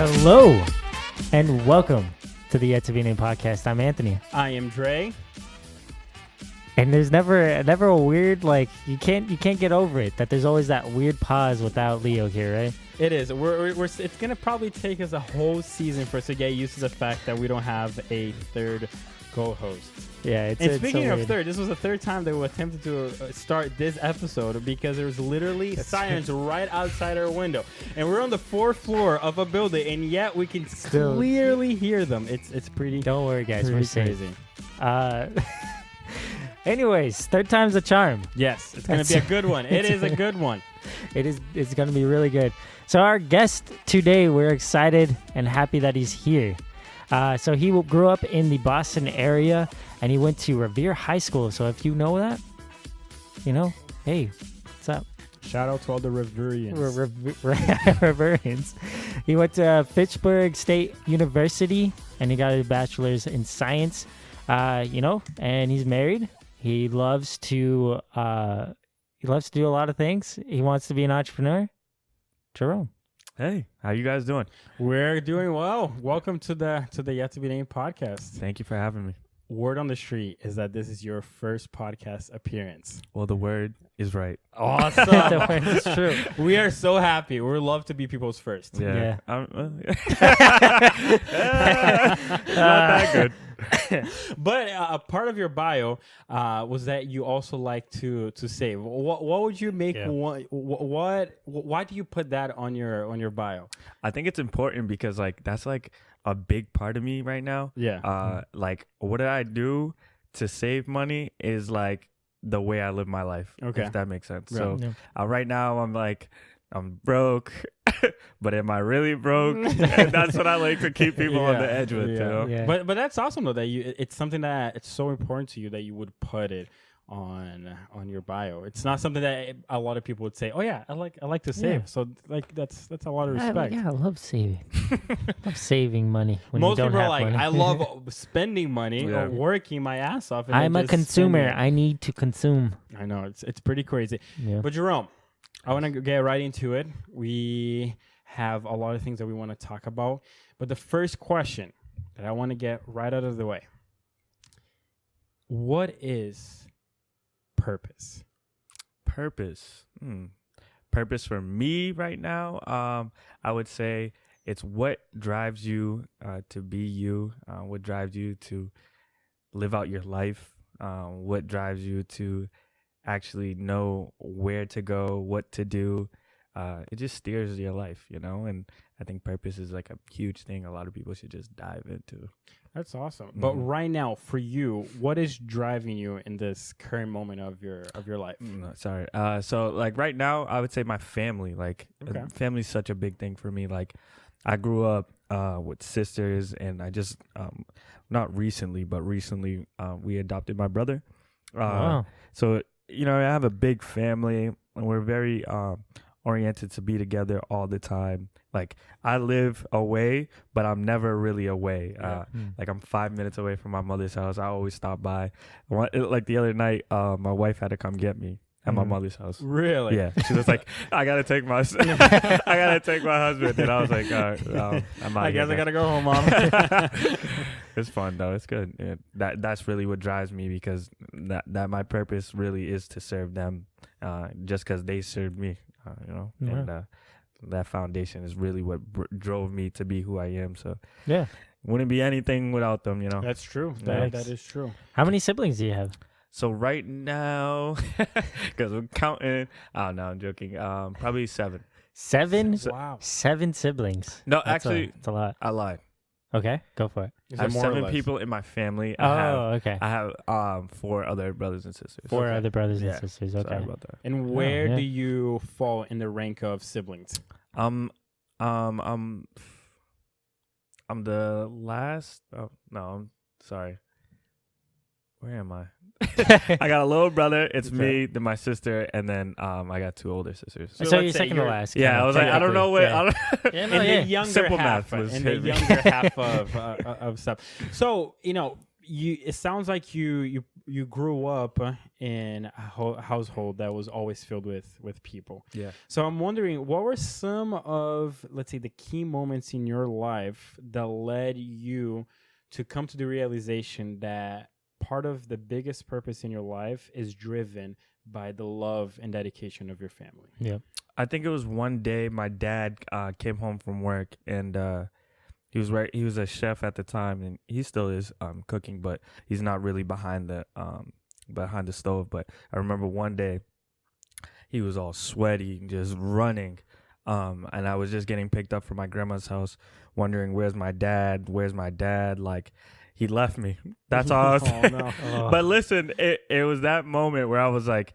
Hello, and welcome to the Ep.15 podcast. I'm Anthony. I am Dre. And there's never a weird, like, you can't get over it, that there's always that weird pause without Leo here, right? It is. It's going to probably take us a whole season for us to get used to the fact that we don't have a third co-host. Yeah, And speaking of third, this was the third time that we attempted to start this episode because there was literally sirens right outside our window. And we're on the fourth floor of a building, and yet we can clearly hear them. It's pretty Don't worry, guys. We're safe. crazy. Anyways, third time's a charm. Yes, it's going to be a good one. It is a good one. It's going to be really good. So our guest today, we're excited and happy that he's here. So he grew up in the Boston area, and he went to Revere High School. So if you know that, you know, hey, what's up? Shout out to all the Reverians. Reverians. He went to Fitchburg State University, and he got a bachelor's in science. And he's married. He loves to do a lot of things. He wants to be an entrepreneur. Jerome. Hey, how you guys doing? We're doing well. Welcome to the Yet to Be Named podcast. Thank you for having me. Word on the street is that this is your first podcast appearance. Well, the word is right. Awesome. The word is true. We are so happy. We love to be people's first. Yeah. Not that good. But a part of your bio was that you also like to save. What would you make? Yeah. Why do you put that on your bio? I think it's important because that's a big part of me right now. Yeah. What I do to save money is like the way I live my life. Okay. If that makes sense. Right. So Yeah. right now I'm broke, but am I really broke? And that's what I like to keep people on the edge with. Yeah. You know? Yeah. But that's awesome though that it's something that it's so important to you that you would put it on your bio. It's not something that a lot of people would say, oh yeah, I like to save. Yeah. So that's a lot of respect. I love saving. Love saving money when Most you don't people are have like, money. I love spending money Yeah. or working my ass off. And I'm then a just consumer. spending it. I need to consume. I know it's pretty crazy. Yeah. But Jerome, I want to get right into it. We have a lot of things that we want to talk about. But the first question that I want to get right out of the way. What is purpose? Purpose. Purpose for me right now, I would say it's what drives you to be you, what drives you to live out your life, what drives you to actually know where to go, what to do. It just steers your life, you know? And I think purpose is like a huge thing a lot of people should just dive into. That's awesome. But right now, for you, what is driving you in this current moment of your life? No, sorry. So like right now, I would say my family. Okay. Family's such a big thing for me. Like, I grew up with sisters, and I just not recently, but recently we adopted my brother. Wow. So I have a big family, and we're very oriented to be together all the time. Like, I live away, but I'm never really away. Like, I'm 5 minutes away from my mother's house. I always stop by. Like the other night, my wife had to come get me at my mother's house. Really? Yeah, she was like, "I gotta take my husband," and I was like, "I'm out I guess here, I gotta go home, Mom. It's fun though. It's good. Yeah, that's really what drives me, because that my purpose really is to serve them, just because they served me. And that foundation is really what drove me to be who I am. So Yeah. wouldn't be anything without them. That's true. Nice. That is true. How many siblings do you have? So right now, because I'm counting. Oh no, I'm joking. Probably 7. 7? Wow. 7 siblings. No, That's actually, it's a lot. I lied. Okay, go for it. Is I have it more or 7 less? people in my family. Okay. I have 4 other brothers and sisters. 4 other brothers and Yeah. sisters. Sorry Okay. about that. And where yeah. do you fall in the rank of siblings? I'm the last. Oh no, I'm sorry. Where am I? I got a little brother. It's me, then my sister, and then I got 2 older sisters. So let's you're say second to last. Yeah, kinda, I was like, I don't know what. technically. I don't, Yeah, In no, yeah. the younger Simple half, math was in the heavy. younger half of stuff. So it sounds like you you grew up in a household that was always filled with people. Yeah. So I'm wondering, what were some of, let's say, the key moments in your life that led you to come to the realization that part of the biggest purpose in your life is driven by the love and dedication of your family? Yeah. I think it was one day my dad came home from work, and he was a chef at the time, and he still is cooking, but he's not really behind the stove. But I remember one day he was all sweaty, just running, and I was just getting picked up from my grandma's house, wondering where's my dad? Like, he left me. That's all I was saying. No. But listen, it was that moment where I was like,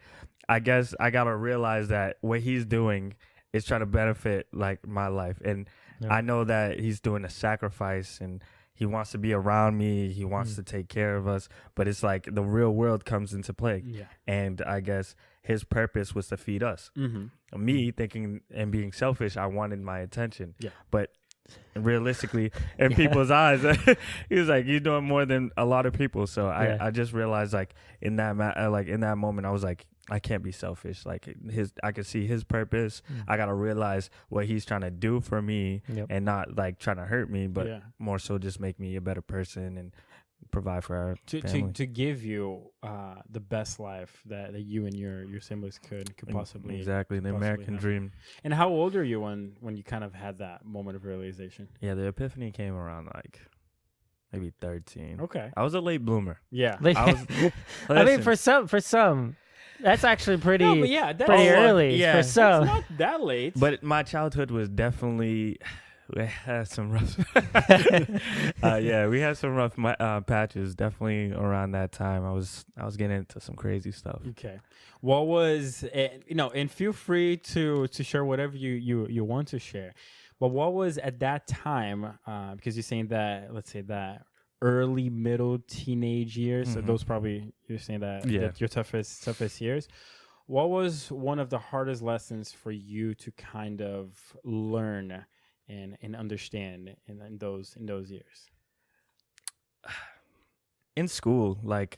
I guess I gotta realize that what he's doing is trying to benefit like my life, and I know that he's doing a sacrifice, and he wants to be around me. He wants to take care of us, but it's like the real world comes into play. Yeah. And I guess his purpose was to feed us. Mm-hmm. Me thinking and being selfish, I wanted my attention. Yeah. But realistically, in people's eyes, he was like, "You're doing more than a lot of people." So I just realized, like, in that moment, I was like, I can't be selfish. Like, I could see his purpose. I gotta realize what he's trying to do for me, and not like trying to hurt me, but more so just make me a better person and provide for our family. To give you the best life that you and your siblings could possibly. Exactly, the American dream. And how old are you when you kind of had that moment of realization? Yeah, the epiphany came around like maybe 13. Okay. I was a late bloomer. Yeah. I mean, for some, that's actually pretty. No, but yeah, that's pretty early. Yeah. For some, It's not that late. But my childhood was definitely. We had some rough. We had some rough patches. Definitely around that time, I was getting into some crazy stuff. Okay, what was and feel free to share whatever you want to share. But what was at that time? Because you're saying that, let's say that early, middle, teenage years. So those probably you're saying that your toughest years. What was one of the hardest lessons for you to kind of learn and understand in those years? In school, like,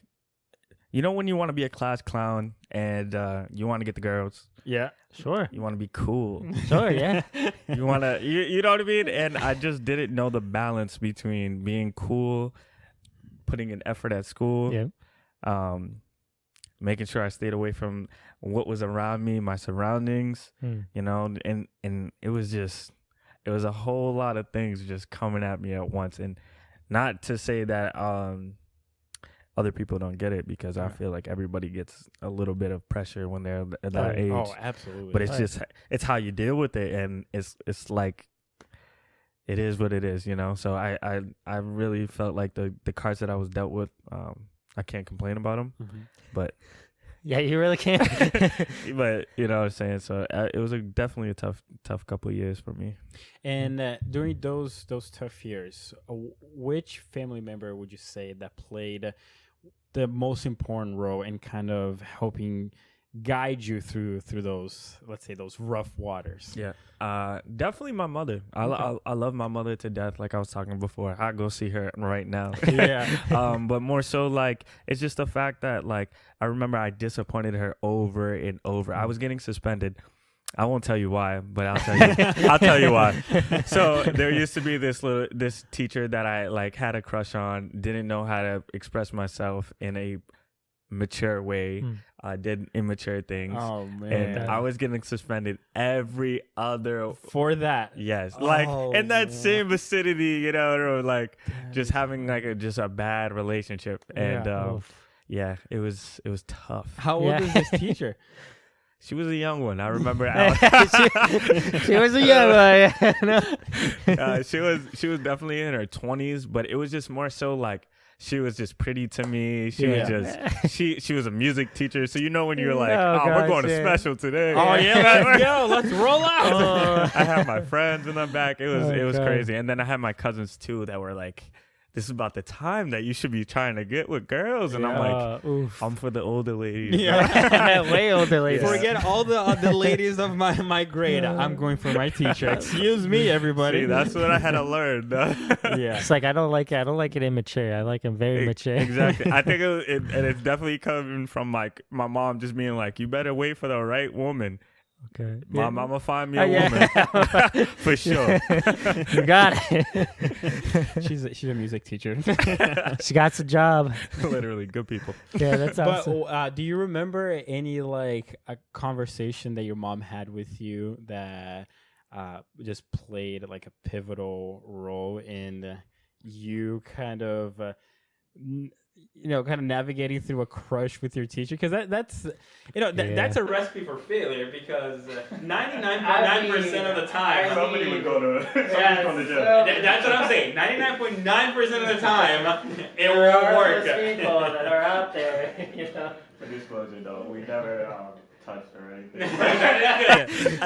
when you want to be a class clown and you want to get the girls. Yeah, sure. You want to be cool. Sure, yeah. You want to, you know what I mean? And I just didn't know the balance between being cool, putting in effort at school, making sure I stayed away from what was around me, my surroundings, and it was a whole lot of things just coming at me at once. And not to say that other people don't get it, because I feel like everybody gets a little bit of pressure when they're at that age. Oh, absolutely. But it's it's how you deal with it, and it's like it is what it is, So I really felt like the cards that I was dealt with, I can't complain about them, but. Yeah, you really can't. But you know what I'm saying? So it was definitely a tough couple of years for me. And during those tough years, which family member would you say that played the most important role in kind of helping guide you through those, let's say, those rough waters? Yeah, definitely my mother. I love my mother to death. Like I was talking before, I go see her right now. Yeah. But more so, like, it's just the fact that, like, I remember I disappointed her over and over. I was getting suspended. I won't tell you why, but I'll tell you. I'll tell you why. So there used to be this teacher that I like had a crush on. Didn't know how to express myself in a mature way. Did immature things. Oh man! And I was getting suspended every other for that. Yes, like in that same vicinity, or like just having like a bad relationship. And it was tough. How old is this teacher? She was a young one. I remember. she was a young one. She was definitely in her 20s, but it was just more so like. She was just pretty to me. She was just she was a music teacher, so when you're like, we're going to special today. Oh yeah, let's roll out. I had my friends in the back. It was crazy, and then I had my cousins too that were like, this is about the time that you should be trying to get with girls. And I'm like, oof. I'm for the older ladies. Yeah. Way older ladies. Forget all the ladies of my grade. I'm going for my teacher. Excuse me, everybody. See, that's what I had to learn. Yeah. It's like I don't like it immature. I like him very mature. Exactly. I think and it's definitely coming from like my mom just being like, you better wait for the right woman. Okay. My mama find me a woman for sure. You got it. She's a music teacher. She got a job. Literally, good people. Yeah, that's awesome. But do you remember any like a conversation that your mom had with you that just played like a pivotal role in you kind of kind of navigating through a crush with your teacher? Because that's that's a recipe for failure, because 99.9% of the time Somebody would go to the gym. that's what I'm saying. 99.9% of the time it There will are work. those people that are out there, you know. For disclosure, though, we never touched or anything.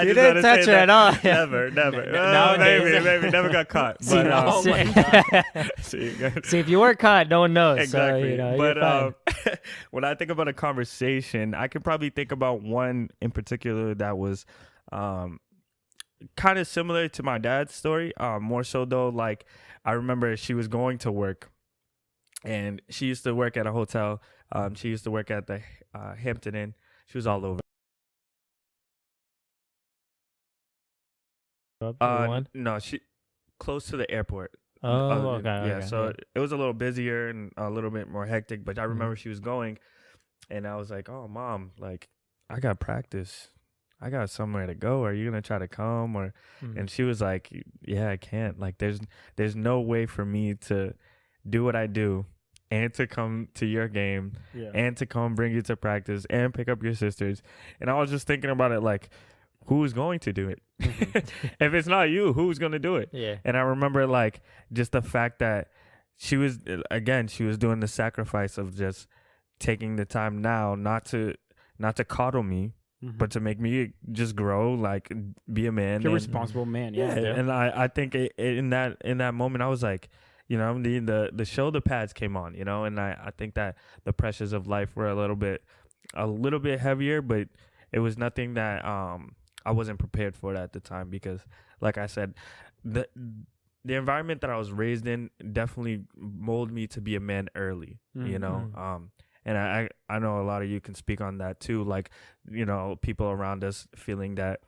You didn't touch her at all. Never. Nowadays- Maybe never got caught. See, But, Oh see, my God. see, see, if you were caught, no one knows. exactly. So, you know, But you're fine. when I think about a conversation, I could probably think about one in particular that was kind of similar to my dad's story. More so though, like I remember she was going to work, and she used to work at a hotel. She used to work at the Hampton Inn. She was all over. No, she close to the airport. Okay. Yeah, okay. so it was a little busier and a little bit more hectic, but I remember she was going, and I was like, "Oh, Mom, like I got practice. I got somewhere to go. Are you going to try to come?" Or and she was like, "Yeah, I can't. Like there's no way for me to do what I do and to come to your game and to come bring you to practice and pick up your sisters." And I was just thinking about it like, who's going to do it? If it's not you, who's going to do it? Yeah. And I remember like just the fact that she was doing the sacrifice of just taking the time now not to coddle me, but to make me just grow, like be a man. You're a responsible man. Yeah. And I think in that moment I was like, you know, the shoulder pads came on, you know, and I think that the pressures of life were a little bit heavier, but it was nothing that I wasn't prepared for it at the time, because like I said, the environment that I was raised in definitely molded me to be a man early, you know. And I know a lot of you can speak on that too, like, you know, people around us feeling that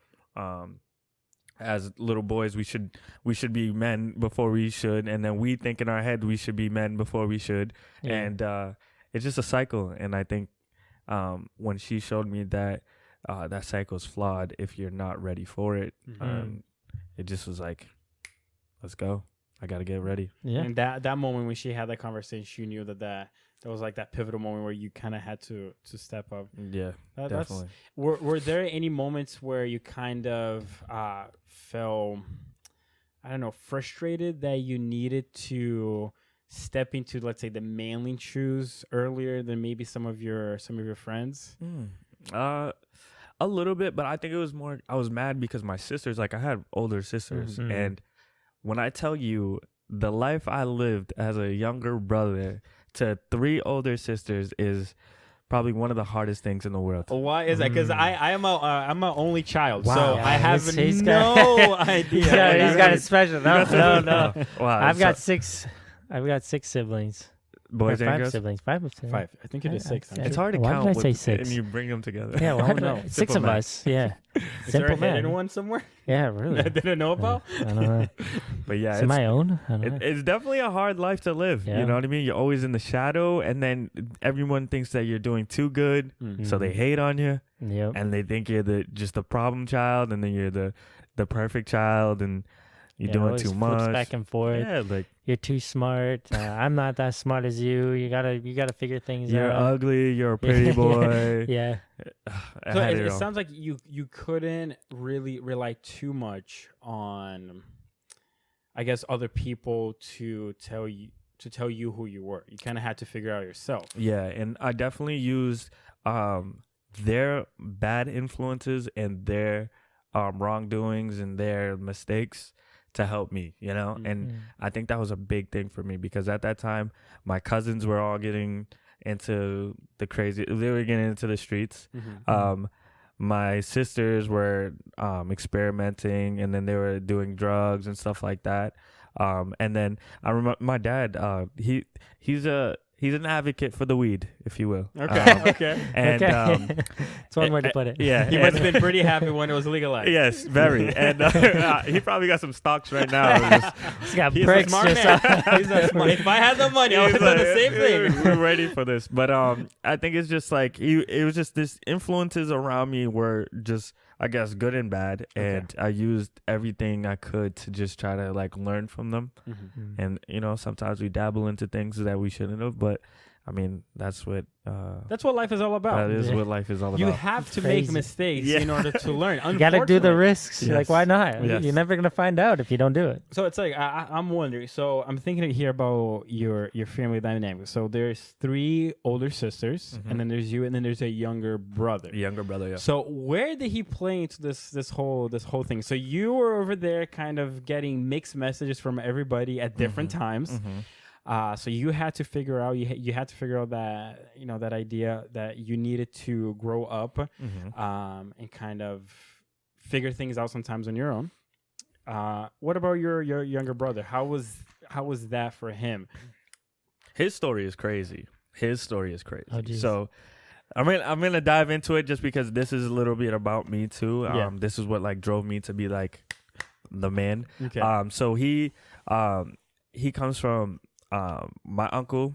as little boys we should be men before we should, and then we think in our head we should be men before we should. And it's just a cycle. And I think when she showed me that that cycle's flawed if you're not ready for it, it just was like, let's go. I gotta get ready. Yeah. And that moment when she had that conversation, you knew that was like that pivotal moment where you kind of had to step up. Yeah, definitely. Were there any moments where you kind of felt, I don't know, frustrated that you needed to step into, let's say, the manly shoes earlier than maybe some of your friends? A little bit, but I think it was more, I was mad because my sisters, like I had older sisters, and when I tell you the life I lived as a younger brother to 3 older sisters is probably one of the hardest things in the world. Why is that? Because I'm an only child, Wow. so Yeah, I have he's no idea. He's got it special. No. Wow, I've got 6 siblings. boys Or and 5 girls. siblings. 5 of 10. 5. I think it is 6. Yeah, It's hard to Why count. did I say with- 6? And you bring them together. Yeah, well, I don't know. 6 Simple of math. us. Yeah. Is there a Simple hidden man. one somewhere Yeah, that I really. didn't know about? I don't know. But yeah, Is it my own? I don't know. it's definitely a hard life to live. Yeah. You know what I mean? You're always in the shadow, and then everyone thinks that you're doing too good, so they hate on you, Yep. and they think you're just the problem child, and then you're the perfect child, and you're doing always too flips much. back and forth. Yeah, like You're too smart. I'm not that smart as you. You gotta figure things you're out. ugly. You're a pretty boy. Yeah. I So had it all. sounds like you couldn't really rely too much on, I guess, other people to tell you who you were. You kind of had to figure out yourself. Yeah, and I definitely used their bad influences and their wrongdoings and their mistakes to help me, you know? And I think that was a big thing for me because at that time, my cousins were all getting into the crazy, they were getting into the streets. My sisters were experimenting, and then they were doing drugs and stuff like that. And then I remember my dad, he's an advocate for the weed, if you will. Okay. And it's one way to put it. Yeah, he must have been pretty happy when it was legalized. Yes, very. And he probably got some stocks right now. He's got He's bricks a smart just man. He's a smart. If I had the money, I would have done the same thing. We're ready for this. But I think it's just like it was just this influences around me were just, I guess, good and bad, and I used everything I could to just try to like learn from them. And you know, sometimes we dabble into things that we shouldn't have, but I mean, that's what life is all about. That is what life is all about. You have to make mistakes in order to learn. You got to do the risks. Yes. Like, why not? Yes. You're never gonna find out if you don't do it. So it's like I'm wondering. So I'm thinking here about your family dynamic. So there's 3 older sisters, and then there's you, and then there's a younger brother. Younger brother, yeah. So where did he play into this whole thing? So you were over there, kind of getting mixed messages from everybody at different times. So you had to figure out that, you know, that idea that you needed to grow up and kind of figure things out sometimes on your own. What about your younger brother? How was that for him? His story is crazy. Oh, So I'm gonna dive into it just because this is a little bit about me too. This is what like drove me to be like the man. Okay. So he comes from my uncle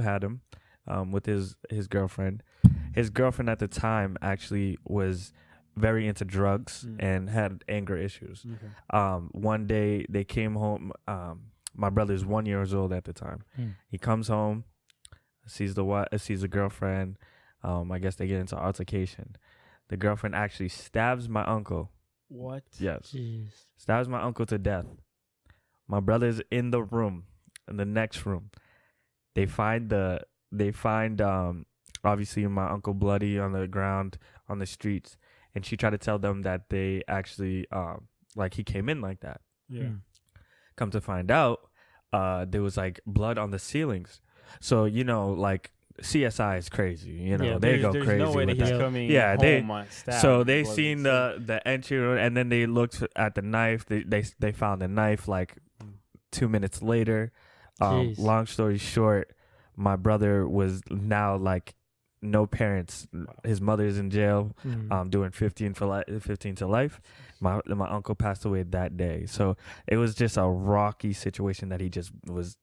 had him with his girlfriend. His girlfriend at the time actually was very into drugs and had anger issues. One day they came home. My brother's 1 year old at the time. He comes home, sees the girlfriend. I guess they get into altercation. The girlfriend actually stabs my uncle. What? Yes. Jeez. Stabs my uncle to death. My brother's in the room. In the next room, they find obviously my uncle bloody on the ground on the streets, and she tried to tell them that they actually like he came in like that. Come to find out, there was like blood on the ceilings. So you know, like CSI is crazy. You know, they go there's crazy. No way with that he's that. coming home stabbed. So they seen the entry, and then they looked at the knife. They found the knife like 2 minutes later. Long story short, my brother was now like no parents. His mother's in jail, doing 15 to life. My uncle passed away that day. So it was just a rocky situation that he just was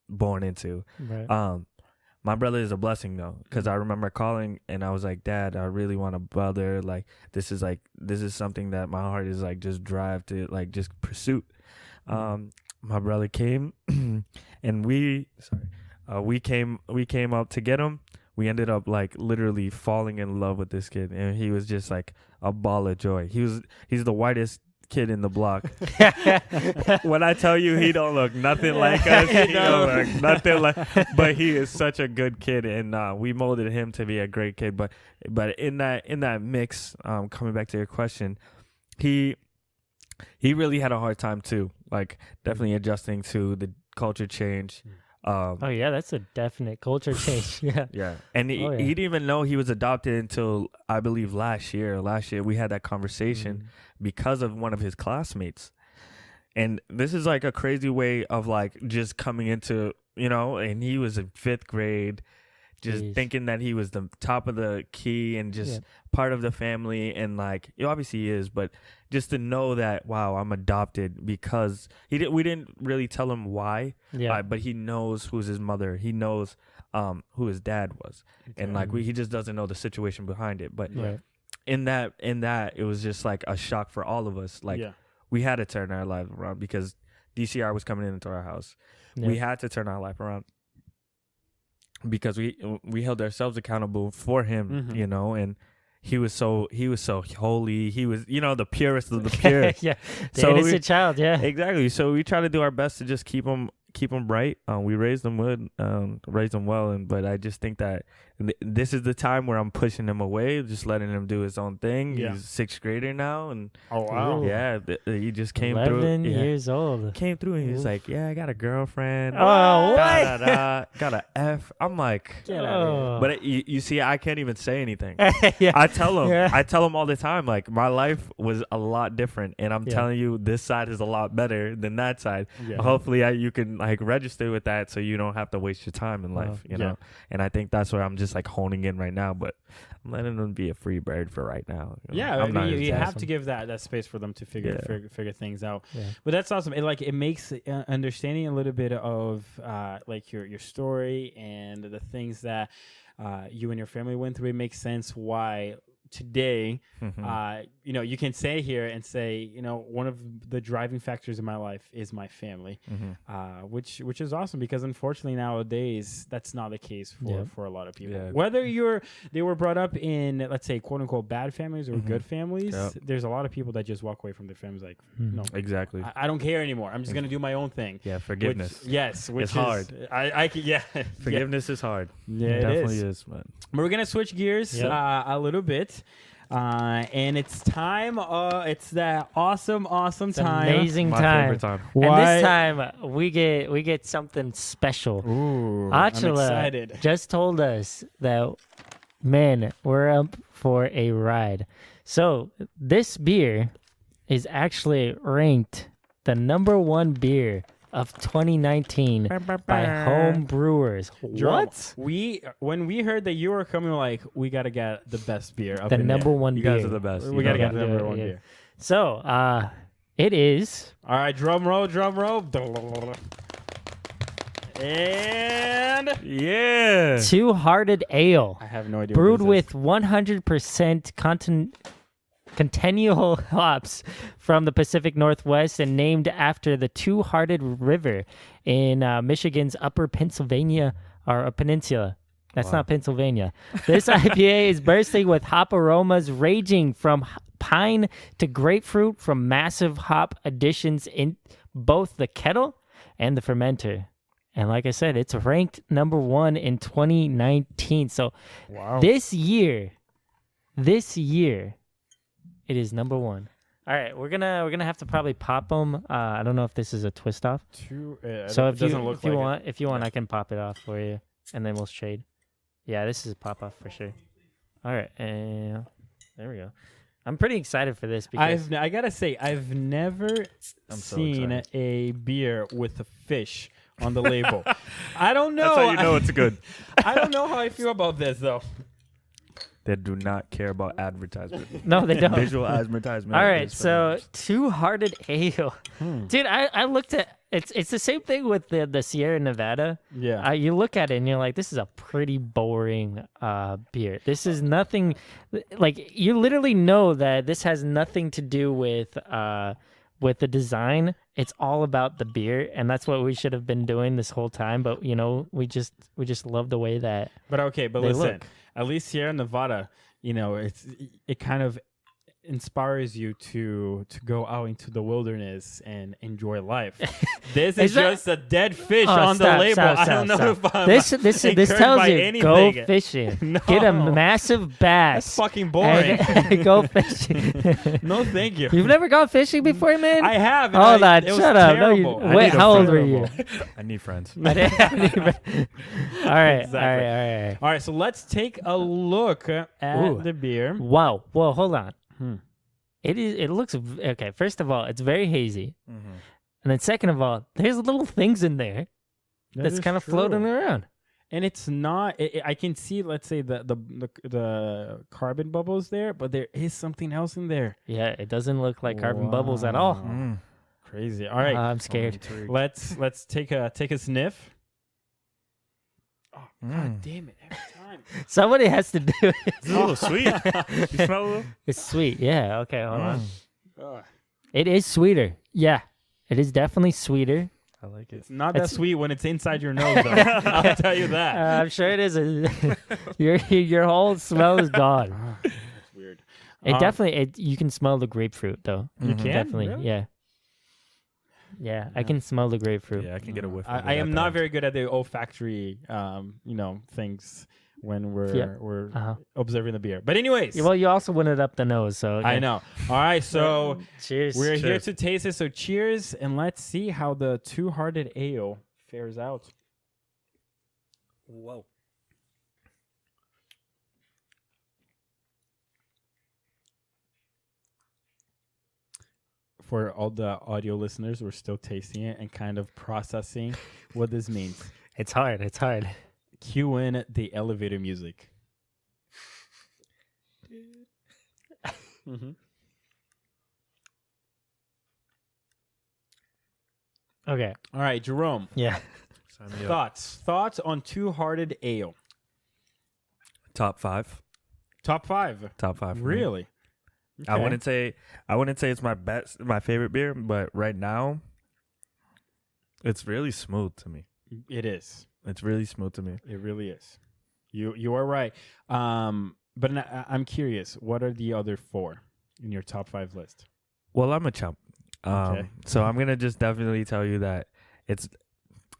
born into. Right. My brother is a blessing though, because I remember calling and I was like, Dad, I really want a brother. Like this is something that my heart is like just drive to like just pursuit. My brother came and we came up to get him. We ended up like literally falling in love with this kid, and he was just like a ball of joy. He's the whitest kid in the block. When I tell you he don't look nothing like us, he don't look nothing like, but he is such a good kid, and we molded him to be a great kid. But in that mix, coming back to your question, he really had a hard time too, like definitely adjusting to the culture change. Oh yeah, that's a definite culture change. Yeah. And he didn't even know he was adopted until I believe last year we had that conversation because of one of his classmates. And this is like a crazy way of like just coming into, you know, and he was in 5th grade, just thinking that he was the top of the key and just part of the family. And like, obviously he is, but just to know that, wow, I'm adopted, because we didn't really tell him why, but he knows who's his mother. He knows who his dad was. Okay. And like, he just doesn't know the situation behind it. But in that, it was just like a shock for all of us. Like we had to turn our life around because DCR was coming into our house. We had to turn our life around, because we held ourselves accountable for him, you know, and he was so holy. He was, you know, the purest of the pure. The innocent child. Exactly. So we try to do our best to just keep him keep them bright. We raised them well, but I just think that this is the time where I'm pushing him away, just letting him do his own thing. Yeah. He's a 6th grader now, and Oh wow. yeah, he just came 11 through. years old. Came through and he was like, "Yeah, I got a girlfriend. Oh, what? Da, da, da, got a F." I'm like, Get out of here. but you see, I can't even say anything. Yeah. I tell him, Yeah. I tell him all the time, like my life was a lot different, and I'm Yeah. telling you, this side is a lot better than that side. Yeah. Hopefully, you can like register with that, so you don't have to waste your time in life, you know. And I think that's where I'm just like honing in right now, but I'm letting them be a free bird for right now. You know? Yeah, I'm not you have awesome. to give that space for them to figure things out. Yeah. But that's awesome. It makes understanding a little bit of like your story and the things that you and your family went through. It makes sense why today, you can say here and say, one of the driving factors in my life is my family, which is awesome, because unfortunately nowadays that's not the case for a lot of people. Yeah. Whether they were brought up in, let's say, quote unquote bad families or good families, there's a lot of people that just walk away from their families like, no, Exactly. I don't care anymore. I'm just gonna do my own thing. Yeah, forgiveness. Which It's is hard. I can, yeah. Forgiveness is hard. Yeah, It it definitely is. is, man. We're gonna switch gears a little bit. And it's time. It's that awesome time. Amazing My time. favorite time. And this time we get something special. Ooh, I'm Achila excited. just told us that, man, we're up for a ride. So this beer is actually ranked the number 1 beer of 2019 by home brewers. Jerome, What? when we heard that you were coming, we're like, we gotta get the best beer. Up The in number there. 1 You beer. guys are the best. We You gotta know get that. the number Yeah, 1 yeah. beer. So, it is All right, drum roll. And Yeah. Two-Hearted Ale. I have no idea. Brewed what this with 100% continual hops from the Pacific Northwest and named after the Two-Hearted River in Michigan's Upper Pennsylvania or Peninsula. That's not Pennsylvania. This IPA is bursting with hop aromas ranging from pine to grapefruit, from massive hop additions in both the kettle and the fermenter. And like I said, it's ranked number 1 in 2019. So Wow. this year, it is number 1. All right, we're gonna have to probably pop them. I don't know if this is a twist off. So if you want, I can pop it off for you, and then we'll trade. Yeah, this is a pop off for sure. All right, and there we go. I'm pretty excited for this because I gotta say, I've never so seen excited. a beer with a fish on the label. I don't know. That's how you know it's good. I don't know how I feel about this though. They do not care about advertisement. no, they don't. Visual advertisement. All right, is for so members. Two-Hearted Ale, dude. I looked at it's the same thing with the Sierra Nevada. Yeah. You look at it and you're like, this is a pretty boring beer. This is nothing. Like, you literally know that this has nothing to do with the design. It's all about the beer, and that's what we should have been doing this whole time. But we just love the way that. But okay, but They listen, look. at least Sierra Nevada, it kind of inspires you to go out into the wilderness and enjoy life. This is Is that- just a dead fish Oh, on the stop, label. stop, I don't know stop, if I'm This encouraged tells by you go anything. fishing, No. get a massive bass. That's fucking boring. and go fishing. No, thank you. You've never gone fishing before, man? I have. and Hold on, it was shut up. No, you, terrible. I wait, need a how old friend. were you? I need friends. I didn't have any- all right, Exactly. all right. All right, so let's take a look at Ooh. the beer. Wow. Well, hold on. It looks okay. First of all, it's very hazy, and then second of all, there's little things in there that's kind of floating around. And it's not. I can see, let's say, the carbon bubbles there, but there is something else in there. Yeah, it doesn't look like carbon bubbles at all. Wow. Crazy. All right, I'm scared. let's take a sniff. Oh God damn it! Every time. Somebody has to do it. It's a little sweet. You smell a little? It's sweet. Yeah. Okay. Hold on. Ugh. It is sweeter. Yeah. It is definitely sweirter. I like it. It's not that It's- sweet when it's inside your nose, though. I'll tell you that. I'm sure it is. Your whole smell is gone. It's weird. It definitely. You can smell the grapefruit though. You can? Definitely. Really? Yeah. Yeah, I can smell the grapefruit. Yeah, I can get a whiff. I am not very good at the olfactory, things when we're observing the beer. But anyways, Well, you also went it up the nose, so okay. I know. All right, so cheers. we're here to taste it. So cheers, and let's see how the Two-Hearted Ale fares out. Whoa. For all the audio listeners, we're still tasting it and kind of processing what this means. It's hard. It's hard. Cue in the elevator music. Okay. All right, Jerome. Yeah. Thoughts on Two-Hearted Ale? Top 5. Top 5. Top 5. for me. Really? I wouldn't say it's my favorite beer, but right now it's really smooth to me. It is. It's really smooth to me. It really is. You are right. But I'm curious, what are the other 4 in your top 5 list? Well, I'm a chump. Okay. So I'm gonna just definitely tell you that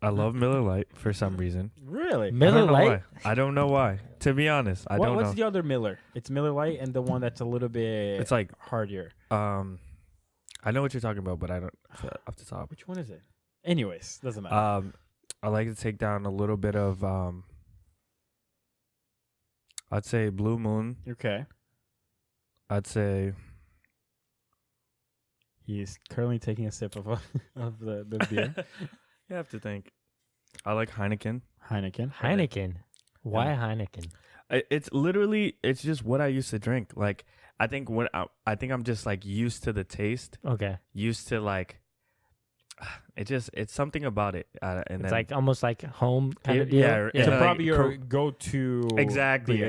I love Miller Lite for some reason. Really? Miller Lite? I don't know why. To be honest, I don't know. What's the other Miller? It's Miller Lite and the one that's a little bit It's like hardier. I know what you're talking about, but I don't off the top. Which one is it? Anyways, doesn't matter. I like to take down a little bit of I'd say Blue Moon. Okay. I'd say He's currently taking a sip of the beer. You have to think. I like Heineken. Heineken. Why Heineken? It's just what I used to drink. Like I think I'm just like used to the taste. Okay. Used to like it's something about it. And It's then, like almost like home kind of deal. yeah, It's like, probably your go-to. Exactly.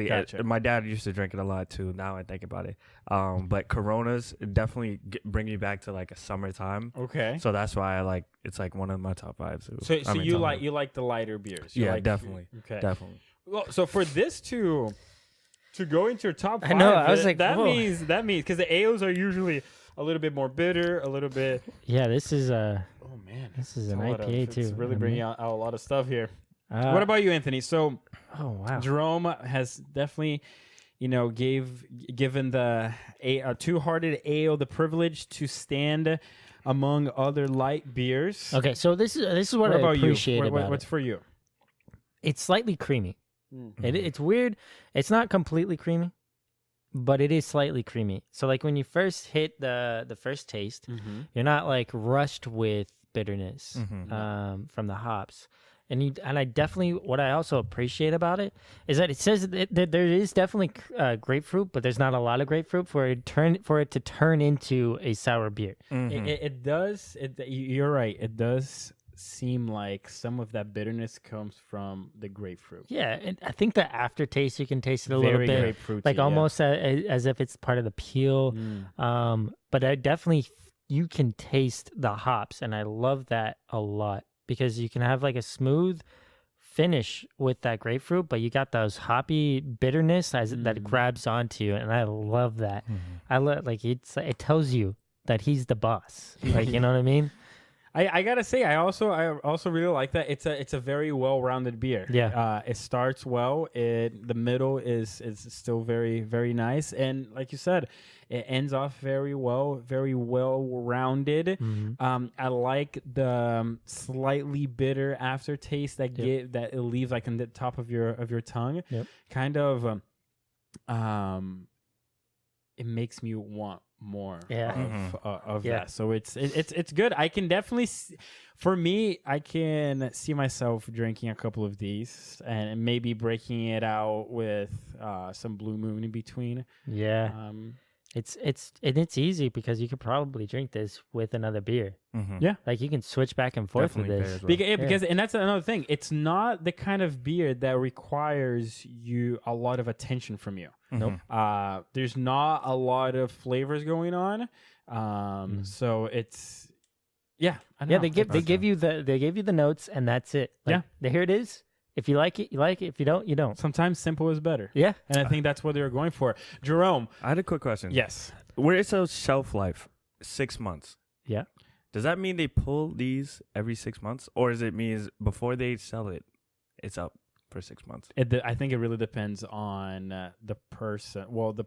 Gotcha. My dad used to drink it a lot too. Now I think about it. But Coronas definitely bring me back to like a summertime. Okay. So that's why it's like one of my top 5. So you like the lighter beers. Definitely. Okay. Definitely. Well, so for this to go into your top 5, I know, I was like, that whoa. means because the ales are usually a little bit more bitter, a little bit. Yeah, this is Oh man, this is an a lot IPA of, too. It's really bringing out a lot of stuff here. What What about you, Anthony? So, Oh wow. Jerome has definitely, given the Two-Hearted Ale the privilege to stand among other light beers. Okay, so this is what What I about appreciate you? about What's it. for you? It's slightly creamy. It's weird. It's not completely creamy, but it is slightly creamy. So like when you first hit the first taste, you're not like rushed with bitterness from the hops. And I definitely, what I also appreciate about it is that it says that there is definitely grapefruit, but there's not a lot of grapefruit for it to turn into a sour beer. It does. You're right. It does seem like some of that bitterness comes from the grapefruit. Yeah, and I think the aftertaste, you can taste it a little bit, grapefruity, like almost as if it's part of the peel. But I definitely, you can taste the hops, and I love that a lot because you can have like a smooth finish with that grapefruit, but you got those hoppy bitterness that grabs onto you, and I love that. I love it tells you that he's the boss. Like, you know what I mean? I gotta say, I also really like that. It's a very well-rounded beer. Yeah. It starts well. The middle is still very, very nice, and like you said, it ends off very well-rounded. I like the slightly bitter aftertaste that it leaves like on the top of your tongue. Yep. Kind of, it makes me want more of that. So it's good. I can definitely for me, I can see myself drinking a couple of these and maybe breaking it out with some Blue Moon in between. Yeah. It's easy because you could probably drink this with another beer. Yeah, like you can switch back and forth Definitely with this. well. because and that's another thing. It's not the kind of beer that requires you a lot of attention from you. Nope. There's not a lot of flavors going on. So it's I don't know. They give you the notes and that's it. Like, here it is. If you like it, you like it. If you don't, you don't. Sometimes simple is better. Yeah. And I think that's what they were going for. Jerome. I had a quick question. Yes. Where it says shelf life 6 months. Yeah. Does that mean they pull these every 6 months, or does it mean before they sell it, it's up for 6 months? I think it really depends on the person. Well, the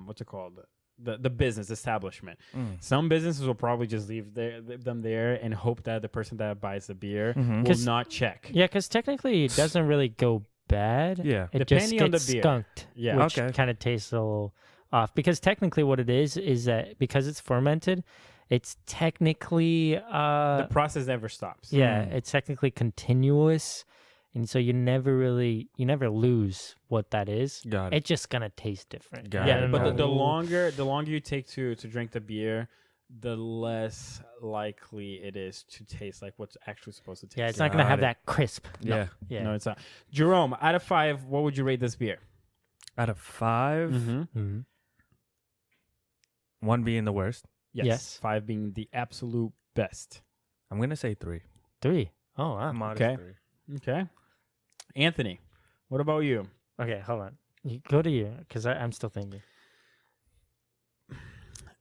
what's it called? The business establishment. Some businesses will probably just leave them there and hope that the person that buys the beer will not check. Yeah, because technically it doesn't really go bad. Yeah. It Depending just on the gets beer. skunked. Yeah. Which Okay. kind of tastes a little off. Because technically what it is that because it's fermented, it's technically The process never stops. it's technically continuous. And so you never lose what that is. Got it. It's just gonna taste different. Got Yeah, it. but the know. longer you take to drink the beer, the less likely it is to taste like what's actually supposed to taste. Yeah, it's not gonna Got have it. that crisp. Yeah. Yeah. No, it's not. Jerome, out of 5, what would you rate this beer? Out of 5, Mm-hmm. 1 being the worst, Yes. 5 being the absolute best. I'm gonna say 3. 3. Oh wow. Modest Okay. 3. Okay. Anthony, what about you? Okay, hold on. You go to you, because I'm still thinking.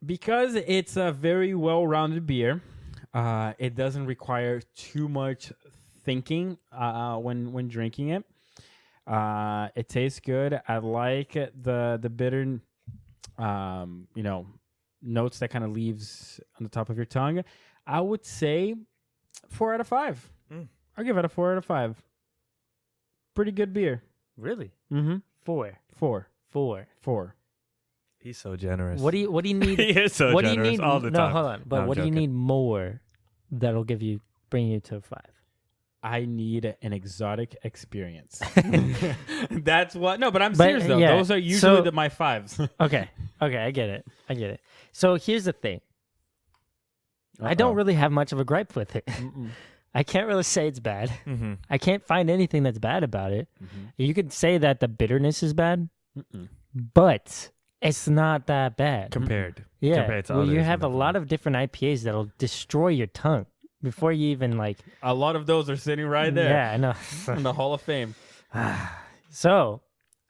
Because it's a very well-rounded beer, it doesn't require too much thinking when drinking it. It tastes good. I like the bitter, notes that kind of leaves on the top of your tongue. I would say 4 out of 5. I'll give it a 4 out of 5. Pretty good beer. Really? Mm-hmm. 4. 4. 4. 4. He's so generous. What do you need? He is so what do you generous need? all the no, time. hold on. But I'm what do joking. you need more that'll bring you to 5? I need an exotic experience. That's what. No, but I'm But, serious though. yeah, Those are usually so- my 5s. Okay, I get it. So here's the thing. I don't really have much of a gripe with it. I can't really say it's bad. Mm-hmm. I can't find anything that's bad about it. You could say that the bitterness is bad, but it's not that bad. Compared. Yeah. Compared to Well, you others have a in the lot film. of different IPAs that'll destroy your tongue before you even like. A lot of those are sitting right there Yeah, I know. in the Hall of Fame. So,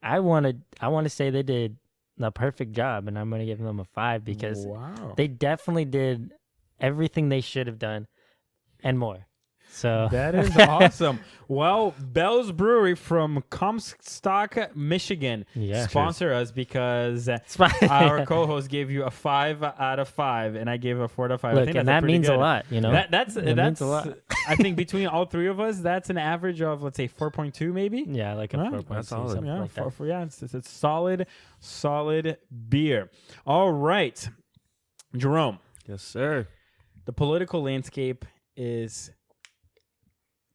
I want to say they did the perfect job, and I'm going to give them a 5 because Wow. they definitely did everything they should have done and more. So That is awesome. Well, Bell's Brewery from Comstock, Michigan, Yeah. sponsor us because fine. our co-host gave you a 5 out of 5, and I gave a 4 out of 5. I Look, think and that's that pretty means good. a lot, you know. That's means a lot. I think between all 3 of us, that's an average of, let's say, 4.2 maybe. Yeah, like a Huh? 4.2, That's solid. something Yeah, like that. it's solid beer. All right, Jerome. Yes, sir. The political landscape is,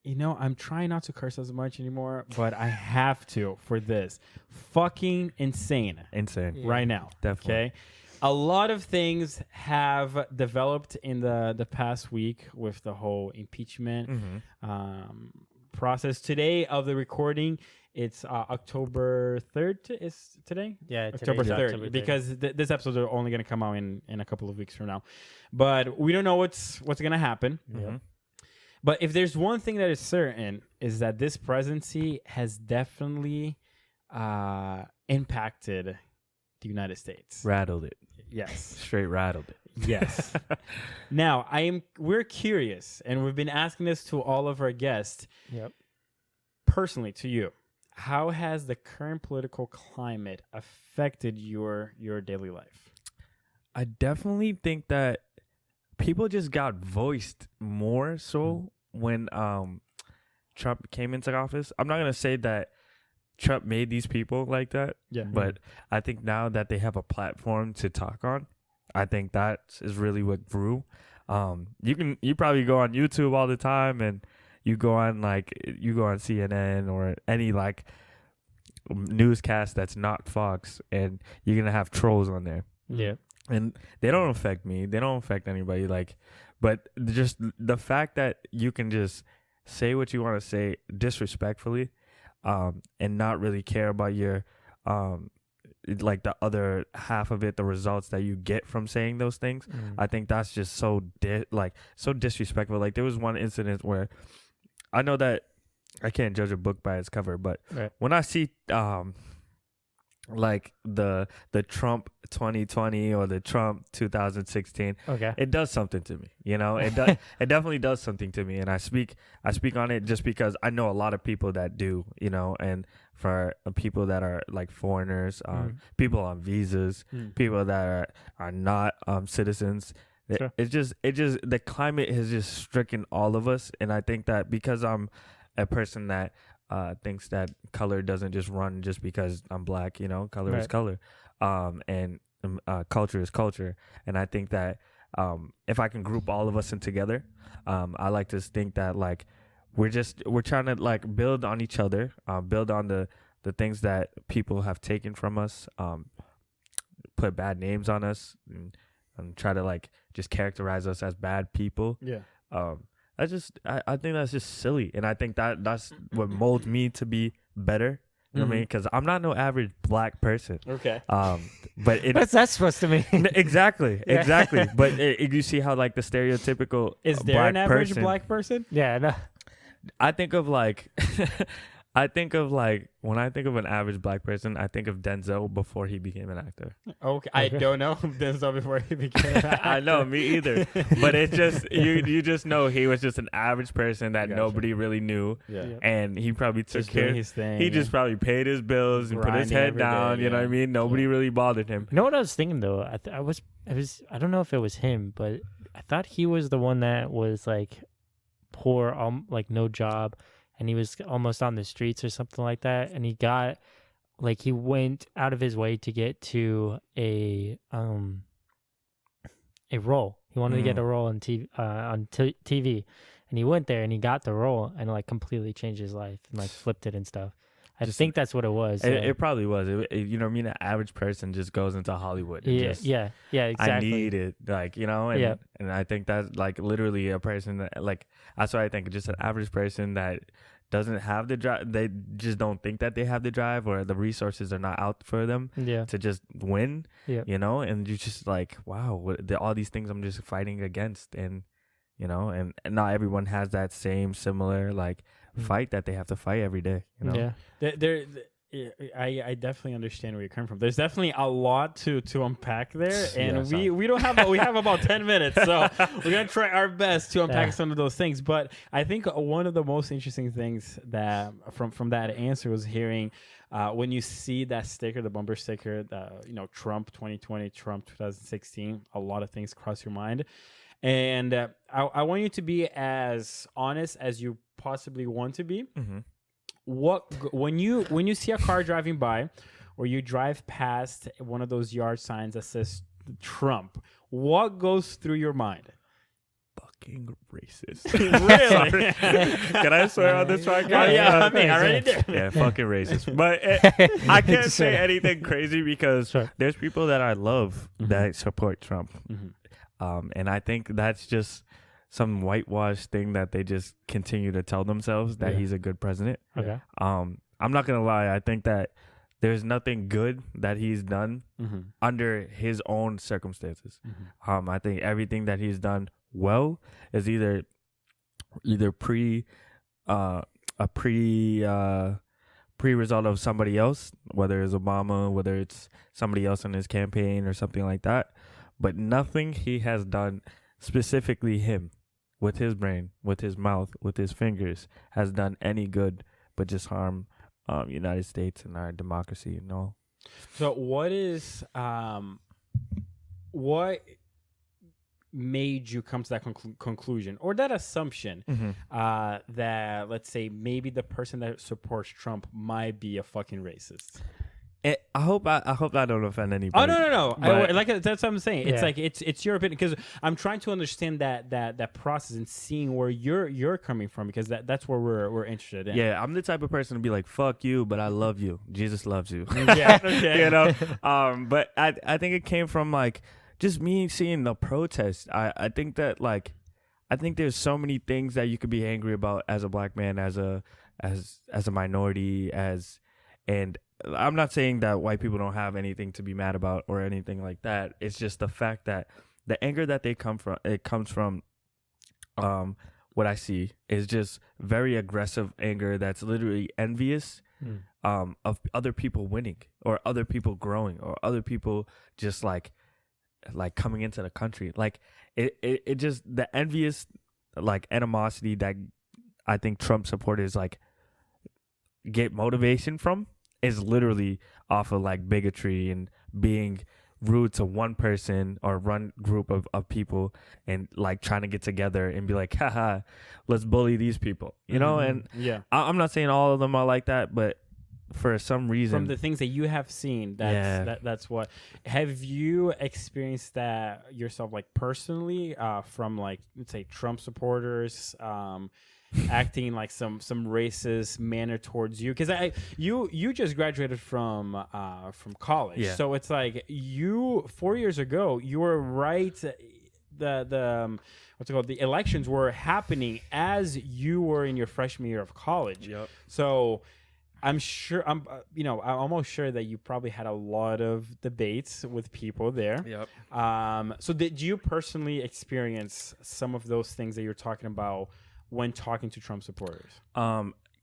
I'm trying not to curse as much anymore, but I have to for this. Fucking insane Insane. Yeah. right now. Definitely. Okay. A lot of things have developed in the past week with the whole impeachment process. Today of the recording, it's October 3rd is today? Yeah, October today's 3rd, October 3rd. because this episode is only going to come out in a couple of weeks from now. But we don't know what's going to happen. Yep. But if there's one thing that is certain, is that this presidency has definitely impacted the United States. Rattled it. Yes. Straight rattled it. Yes. Now, we're curious, and we've been asking this to all of our guests. Yep. Personally, to you, how has the current political climate affected your daily life? I definitely think that people just got voiced more so when Trump came into office. I'm not gonna say that Trump made these people like that, Yeah. but I think now that they have a platform to talk on, I think that is really what grew. You probably go on YouTube all the time, and you go on CNN or any like newscast that's not Fox, and you're gonna have trolls on there. Yeah. And they don't affect me. They don't affect anybody. But just the fact that you can just say what you want to say disrespectfully, and not really care about your, like the other half of it, the results that you get from saying those things. I think that's just so disrespectful. Like there was one incident where I know that I can't judge a book by its cover, but Right. when I see like the Trump 2020 or the Trump 2016. Okay. It does something to me, you know. It does. It definitely does something to me, and I speak on it just because I know a lot of people that do, you know. And for people that are like foreigners, people on visas, people that are not citizens. Sure. It just the climate has just stricken all of us, and I think that because I'm a person that thinks that color doesn't just run just because I'm black, you know, color is color, and culture is culture, and I think that if I can group all of us in together, I like to think that like we're trying to like build on each other, build on the things that people have taken from us, put bad names on us, and try to like just characterize us as bad people. Yeah. I think that's just silly, and I think that's what molds me to be better. You know what I mean? Because I'm not no average black person. Okay. But What's that supposed to mean? Exactly. But you see how like the stereotypical Is there black an average person, black person? Yeah, no. I think of like when I think of an average black person, I think of Denzel before he became an actor. Okay. I don't know Denzel before he became an actor. I know, me either. But it's just you just know he was just an average person that nobody really knew. Yeah. And he probably took Just doing care. his thing. He just probably paid his bills and put his Grinding head every down. day, You know what I mean? Nobody really bothered him. You know what I was thinking though? I don't know if it was him, but I thought he was the one that was like poor, like no job, and he was almost on the streets or something like that, and he went out of his way to get to a role. He wanted to get a role on TV, and he went there and he got the role and like completely changed his life and like flipped it and stuff. I think that's what it was. It probably was. You know what I mean? An average person just goes into Hollywood. And Yeah, exactly. I need it, like, you know, and I think that's like literally a person that like that's what I think. Just an average person that doesn't have the drive. They just don't think that they have the drive, or the resources are not out for them to just win. Yeah, you know, and you're just like, wow, all these things I'm just fighting against, and you know, and not everyone has that same similar like fight that they have to fight every day. You know? Yeah. I definitely understand where you're coming from. There's definitely a lot to unpack there, and we have about 10 minutes, so we're gonna try our best to unpack some of those things. But I think one of the most interesting things that from that answer was hearing when you see that sticker, the bumper sticker, Trump 2020, Trump 2016, a lot of things cross your mind. And I want you to be as honest as you possibly want to be. Mm-hmm. When you see a car driving by, or you drive past one of those yard signs that says Trump, what goes through your mind? Fucking racist. Really? Can I swear on this podcast? Oh, yeah, I mean, I already did. Yeah, fucking racist. But I can't say anything crazy because there's people that I love that support Trump. And I think that's just some whitewash thing that they just continue to tell themselves that he's a good president. Okay. I'm not going to lie. I think that there's nothing good that he's done under his own circumstances. I think everything that he's done well is either pre result of somebody else, whether it's Obama, whether it's somebody else in his campaign or something like that. But nothing he has done, specifically him, with his brain, with his mouth, with his fingers, has done any good but just harm United States and our democracy and all. So what made you come to that conclusion or that assumption that, let's say, maybe the person that supports Trump might be a fucking racist? I hope I don't offend anybody. Oh no! That's what I'm saying. It's like it's your opinion, because I'm trying to understand that process and seeing where you're coming from, because that's where we're interested in. Yeah, I'm the type of person to be like, fuck you, but I love you. Jesus loves you. Yeah, okay. You know. But I think it came from like just me seeing the protest. I think that like I think there's so many things that you could be angry about as a black man, as a minority, and I'm not saying that white people don't have anything to be mad about or anything like that. It's just the fact that the anger that it comes from what I see is just very aggressive anger that's literally envious of other people winning or other people growing or other people just like coming into the country. Like it just the envious like animosity that I think Trump supporters like get motivation from is literally off of like bigotry and being rude to one person or one group of people and like trying to get together and be like, haha, let's bully these people, you know? And I'm not saying all of them are like that, but for some reason, from the things that you have seen, that's what. Have you experienced that yourself, like personally, from like, let's say, Trump supporters, acting like some racist manner towards you? Because you just graduated from college, so it's like 4 years ago you were right. The what's it called? The elections were happening as you were in your freshman year of college. Yep. So I'm sure I'm almost sure that you probably had a lot of debates with people there. Yep. So did you personally experience some of those things that you're talking about when talking to Trump supporters?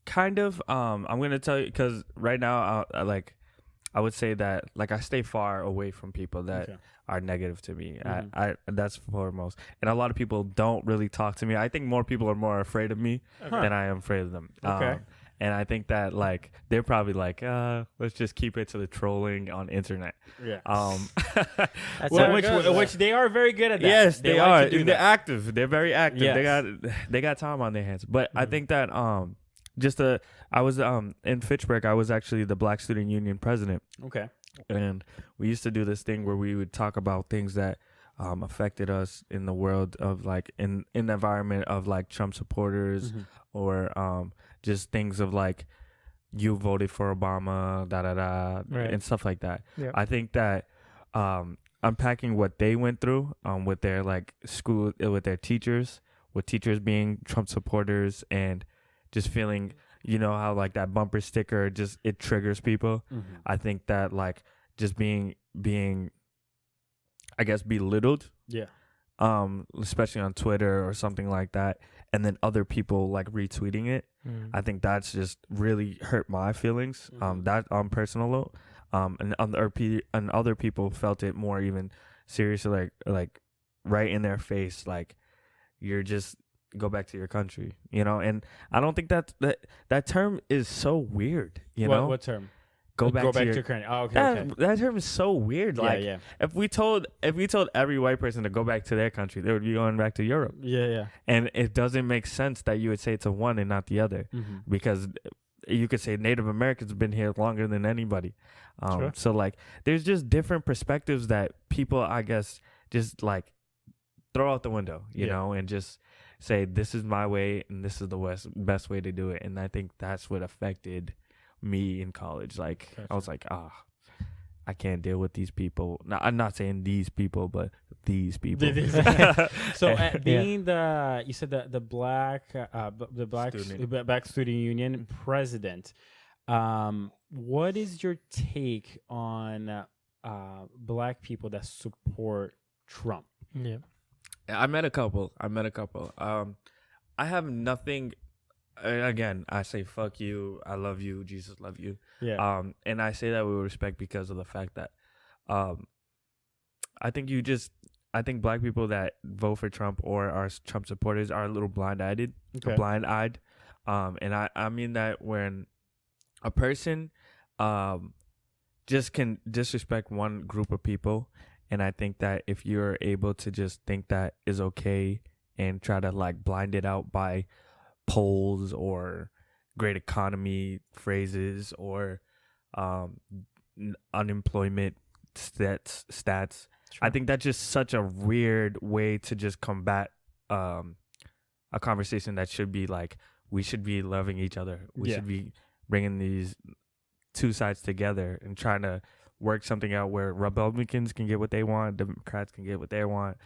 Kind of. I'm gonna tell you because right now, I would say that like I stay far away from people that are negative to me. I that's foremost. And a lot of people don't really talk to me. I think more people are more afraid of me than I am afraid of them. And I think that like they're probably like, let's just keep it to the trolling on internet. Yeah. Which they are very good at that. Yes, they are. They're that. active. They're very active. Yes. They got time on their hands. But I think that I was in Fitchburg. I was actually the Black Student Union president. Okay. And we used to do this thing where we would talk about things that affected us in the world of like in the environment of like Trump supporters or just things of like you voted for Obama, and stuff like that. Yeah. I think that unpacking what they went through with their like school, with their teachers, with teachers being Trump supporters and just feeling, you know, how like that bumper sticker just it triggers people. I think that like just being I guess belittled. Yeah. Especially on Twitter or something like that, and then other people like retweeting it. I think that's just really hurt my feelings. That on personal note. And other people felt it more even seriously, like right in their face, like you're just go back to your country, you know. And I don't think that term is so weird, you know. What term? Go back to your country. Oh, okay. That term is so weird. Like, if we told every white person to go back to their country, they would be going back to Europe. Yeah. And it doesn't make sense that you would say it's a one and not the other, because you could say Native Americans have been here longer than anybody. Sure. So like, there's just different perspectives that people, I guess, just like throw out the window, you know, and just say this is my way and this is the best way to do it. And I think that's what affected me in college. Like, gotcha. I was like, I can't deal with these people. No, I'm not saying these people, but these people. So being you said the black student union president, what is your take on black people that support Trump? Yeah, I met a couple. I have nothing. Again, I say fuck you, I love you, Jesus love you. Yeah. And I say that with respect because of the fact that I think black people that vote for Trump or are Trump supporters are a little blind-eyed. And I mean that when a person just can disrespect one group of people, and I think that if you're able to just think that is okay and try to like blind it out by polls or great economy phrases or unemployment stats. Sure. I think that's just such a weird way to just combat a conversation that should be like, we should be loving each other. We should be bringing these two sides together and trying to work something out where Republicans can get what they want, Democrats can get what they want,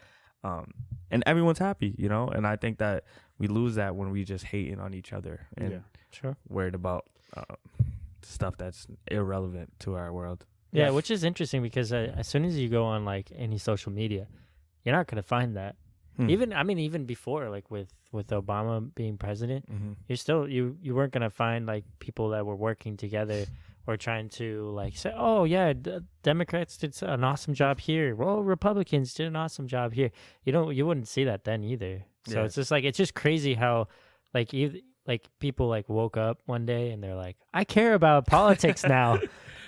and everyone's happy, you know. And I think that we lose that when we just hating on each other and worried about stuff that's irrelevant to our world. Yeah, which is interesting because as soon as you go on like any social media, you're not gonna find that. Even before, like with Obama being president, you're still you weren't gonna find like people that were working together or trying to like say, oh yeah, Democrats did an awesome job here, well Republicans did an awesome job here. You wouldn't see that then either. So it's just crazy how like people like woke up one day and they're like, I care about politics now.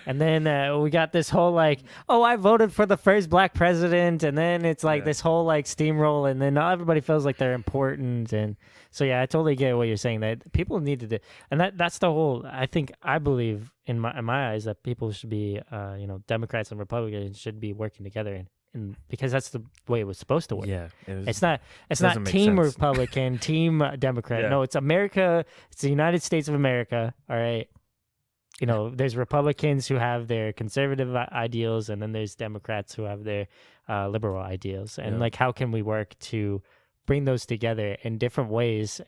And then we got this whole like, oh, I voted for the first black president. And then it's like this whole like steamroll. And then now everybody feels like they're important. And so, yeah, I totally get what you're saying, that people need to. And that's the whole, I believe in my eyes that people should be, Democrats and Republicans should be working together. And because that's the way it was supposed to work. Yeah. It's not team sense. Republican, team Democrat. Yeah. No, it's America. It's the United States of America. All right. There's Republicans who have their conservative ideals, and then there's Democrats who have their liberal ideals. And like, how can we work to bring those together in different ways?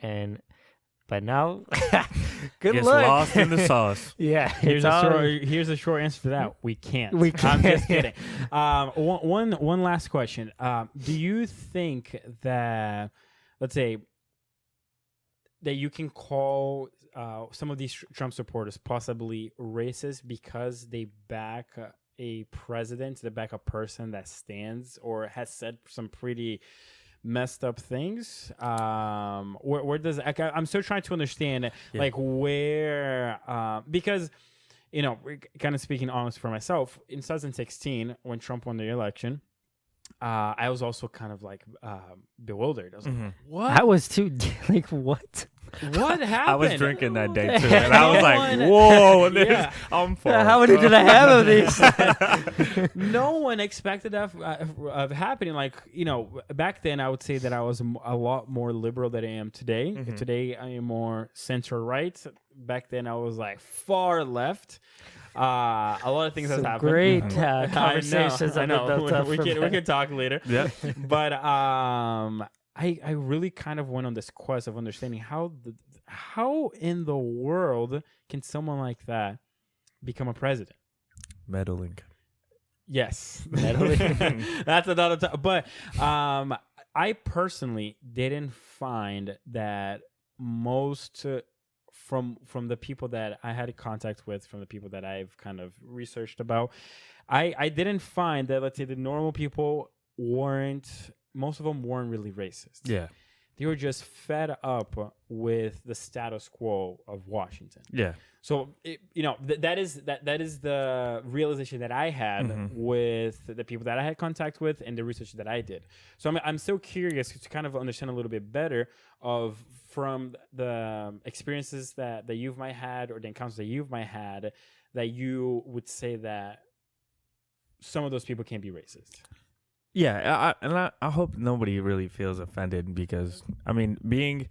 But now, good Gets luck. lost in the sauce. Yeah. Here's a short answer to that. We can't. We can't. I'm just kidding. One last question. Do you think that, let's say, that you can call some of these Trump supporters possibly racist because they back a president, they back a person that stands or has said some pretty messed up things? Where does I'm still trying to understand like where because kind of speaking honest for myself, in 2016 when Trump won the election, I was also kind of like bewildered. I was like, what? I was too like, what? What happened? I was drinking that day too, and I was like, "Whoa, I'm full." How many did I have of these? No one expected that of happening. Like, back then I would say that I was a lot more liberal than I am today. Today I am more center right. Back then I was like far left. A lot of things have happened. Great conversations. I know. We can talk later. Yeah. But I really kind of went on this quest of understanding how in the world can someone like that become a president? Meddling. Yes, meddling. That's another time. But I personally didn't find that most from the people that I had contact with, from the people that I've kind of researched about, I didn't find that, let's say, the normal people most of them weren't really racist. Yeah. They were just fed up with the status quo of Washington. Yeah. So, that is the realization that I had with the people that I had contact with and the research that I did. So I'm still curious to kind of understand a little bit better from the experiences that you've might had, or the encounters that you've might had, that you would say that some of those people can be racist. Yeah, I hope nobody really feels offended, because being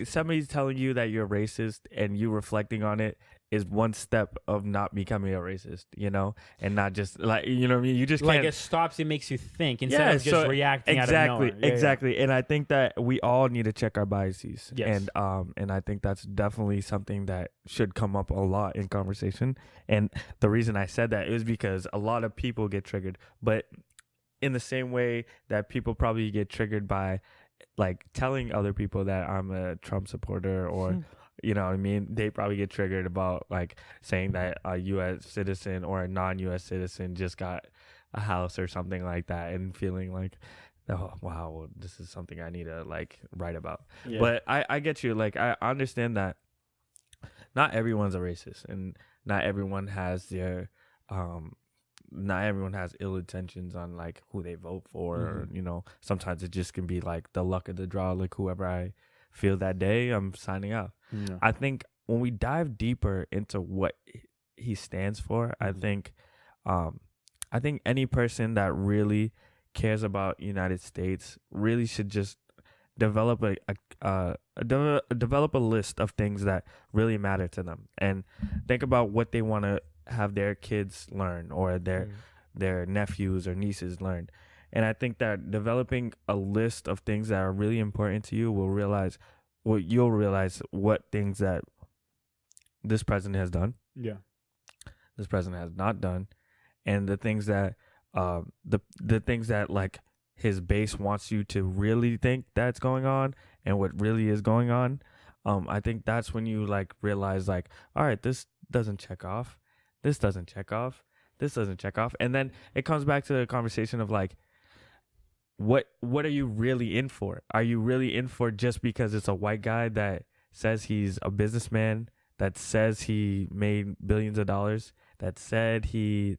somebody's telling you that you're racist and you reflecting on it is one step of not becoming a racist, and not just like, what I mean? You just like can't. It stops, it makes you think instead of just reacting out of nowhere. Exactly. And I think that we all need to check our biases. Yes. And I think that's definitely something that should come up a lot in conversation. And the reason I said that is because a lot of people get triggered, but in the same way that people probably get triggered by like telling other people that I'm a Trump supporter, or you know what I mean, they probably get triggered about like saying that a U.S. citizen or a non-U.S. citizen just got a house or something like that, and feeling like, oh wow, this is something I need to like write about. Yeah. But I get you. Like, I understand that not everyone's a racist, and not everyone has not everyone has ill intentions on like who they vote for. Or, sometimes it just can be like the luck of the draw, like whoever I feel that day, I'm signing out. Yeah. I think when we dive deeper into what he stands for, I think any person that really cares about United States really should just develop develop a list of things that really matter to them, and think about what they want to have their kids learn, or their nephews or nieces learn. And I think that developing a list of things that are really important to you you'll realize what things that this president has done, this president has not done, and the things that the things that like his base wants you to really think that's going on and what really is going on, I think that's when you like realize like, all right, this doesn't check off. This doesn't check off. This doesn't check off. And then it comes back to the conversation of like, what are you really in for? Are you really in for just because it's a white guy that says he's a businessman, that says he made billions of dollars, that said he,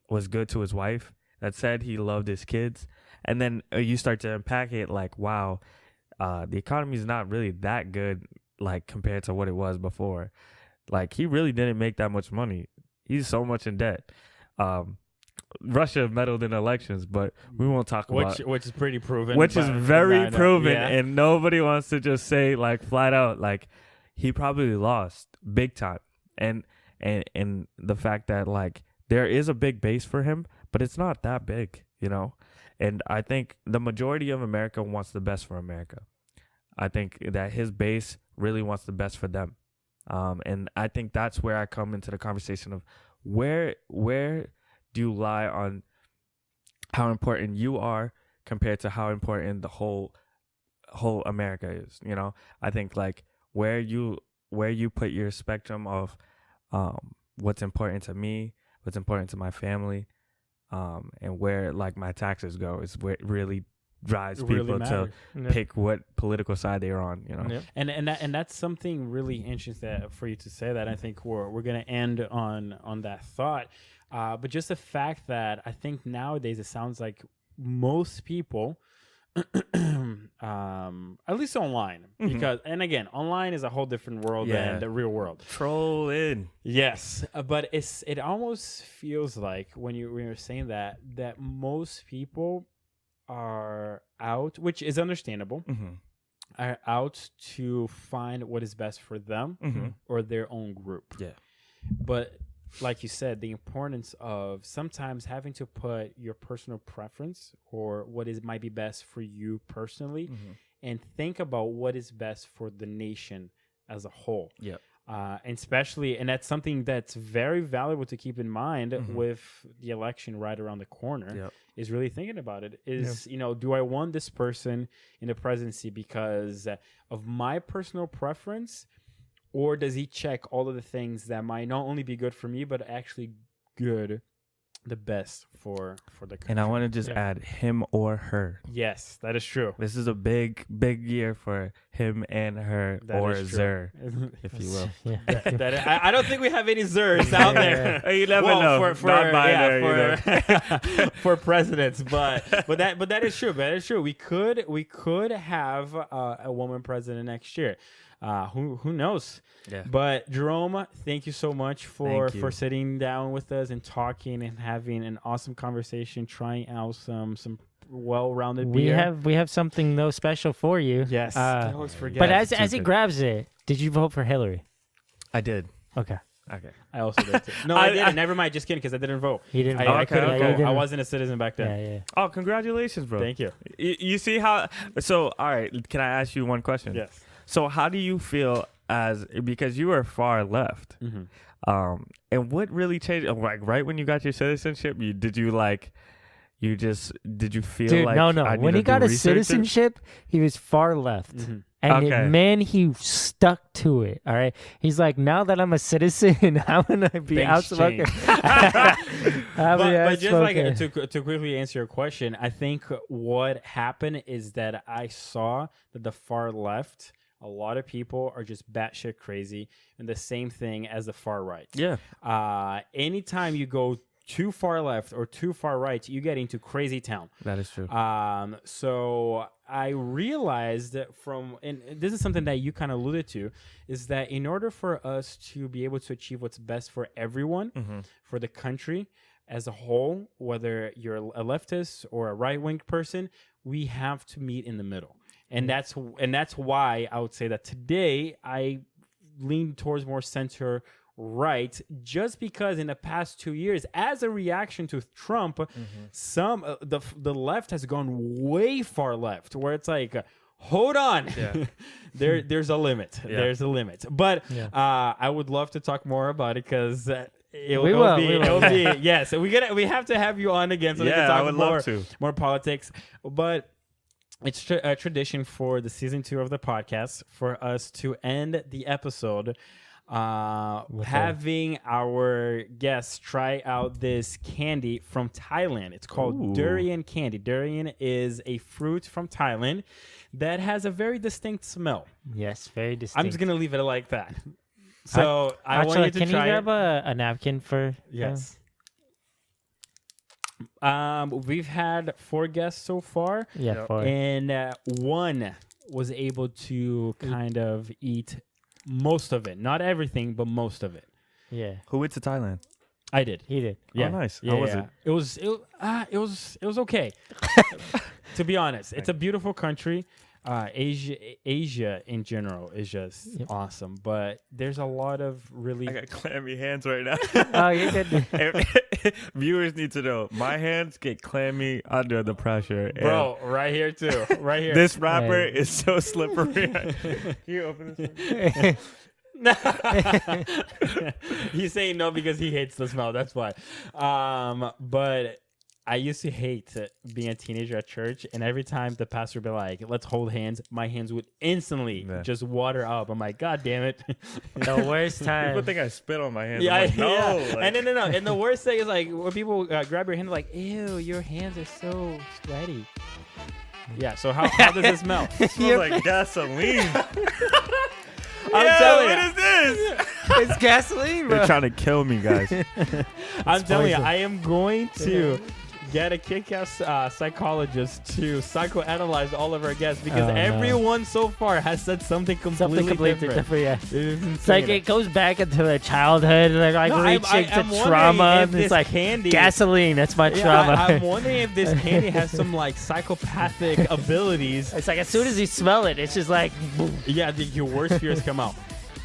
was good to his wife, that said he loved his kids? And then you start to unpack it like, wow, the economy is not really that good, like compared to what it was before. Like he really didn't make that much money. He's so much in debt. Russia meddled in elections, but we won't talk about which is pretty proven. Which is very proven, yeah. and nobody wants to just say like flat out like he probably lost big time. And the fact that like there is a big base for him, but it's not that big, And I think the majority of America wants the best for America. I think that his base really wants the best for them. And I think that's where I come into the conversation of where do you lie on how important you are compared to how important the whole America is. I think like where you put your spectrum of what's important to me, what's important to my family, and where like my taxes go is where it really drives people to pick what political side they're on. Yeah. And that's something really interesting for you to say that. I think we're gonna end on that thought. But just the fact that I think nowadays it sounds like most people, at least online, because, and again, online is a whole different world than the real world. Trolling. Yes, but it almost feels like when you're saying that most people are out, which is understandable, are out to find what is best for them or their own group. Yeah, but like you said, the importance of sometimes having to put your personal preference or what might be best for you personally and think about what is best for the nation as a whole. Yeah. And especially, and that's something that's very valuable to keep in mind with the election right around the corner, is really thinking about it. Is, do I want this person in the presidency because of my personal preference? Or does he check all of the things that might not only be good for me, but actually the best for the country? And I want to just add him or her. Yes, that is true. This is a big year for him and her, or Zer, if you will. I don't think we have any Zers out there. You never know. For presidents, but that is true. That is true. We could have a woman president next year. Who knows? Yeah. But Jerome, thank you so much for sitting down with us and talking and having an awesome conversation, trying out some well-rounded beer. We have something though special for you. Yes. I always forget. But as he grabs it, did you vote for Hillary? I did. Okay. I also did too. No, I didn't. Never mind. Just kidding, because I didn't vote. He didn't vote. Okay. I wasn't a citizen back then. Yeah. Oh, congratulations, bro. Thank you. You see how? So, all right. Can I ask you one question? Yes. So how do you feel because you were far left, and what really changed? Like right when you got your citizenship, did you feel Dude, like no. When he got a citizenship, he was far left. And man, he stuck to it. All right. He's like, now that I'm a citizen, I'm going to be outspoken. But just like to quickly answer your question, I think what happened is that I saw that the far left, a lot of people are just batshit crazy, and the same thing as the far right. Yeah. Anytime you go too far left or too far right, you get into crazy town. That is true. So I realized and this is something that you kind of alluded to, is that in order for us to be able to achieve what's best for everyone, for the country as a whole, whether you're a leftist or a right-wing person, we have to meet in the middle. And that's why I would say that today I lean towards more center right, just because in the past 2 years, as a reaction to Trump, the left has gone way far left, where it's like, hold on, there's a limit. There's a limit. But I would love to talk more about it, because We will. Yes, we have to have you on again so we can Yeah, talk I would love to. more politics. But it's a tradition for the season 2 of the podcast for us to end the episode having our guests try out this candy from Thailand. It's called durian candy. Durian is a fruit from Thailand that has a very distinct smell. Yes, very distinct. I'm just going to leave it like that. So I want you to can try you it. grab a napkin for... Yes. We've had 4 guests so far. Yeah, Yep. 4. And one was able to kind of eat most of it. Not everything, but most of it. Yeah. Who went to Thailand? I did. He did. Yeah. Oh, nice. Yeah, How was it? It was okay. To be honest, it's a beautiful country. Asia in general is just awesome, but there's a lot of really. I got clammy hands right now. Oh, you did. Viewers need to know my hands get clammy under the pressure. Bro, right here too. Right here. This wrapper is so slippery. Can you open this? He's saying no because he hates the smell. That's why. But I used to hate being a teenager at church, and every time the pastor would be like, "Let's hold hands," my hands would instantly just water up. I'm like, "God damn it!" The worst time. People think I spit on my hands. Yeah, I'm like, no. yeah. Like, And no. And the worst thing is like when people grab your hand, like, "Ew, your hands are so sweaty." Yeah. So how does it smell? it smells like gasoline. I'm telling you. What is this? It's gasoline, bro. They're trying to kill me, guys. I'm telling you, poison. I am going to get a kick-ass psychologist to psychoanalyze all of our guests because everyone so far has said something completely different. Yeah. It is insane. It's like it goes back into their childhood, like No, reaching to I'm wondering trauma. if It's this like candy, gasoline. That's my Yeah, trauma. I'm wondering if this candy has some like psychopathic abilities. It's like as soon as you smell it, it's just like. Boom. Yeah, your worst fears come out.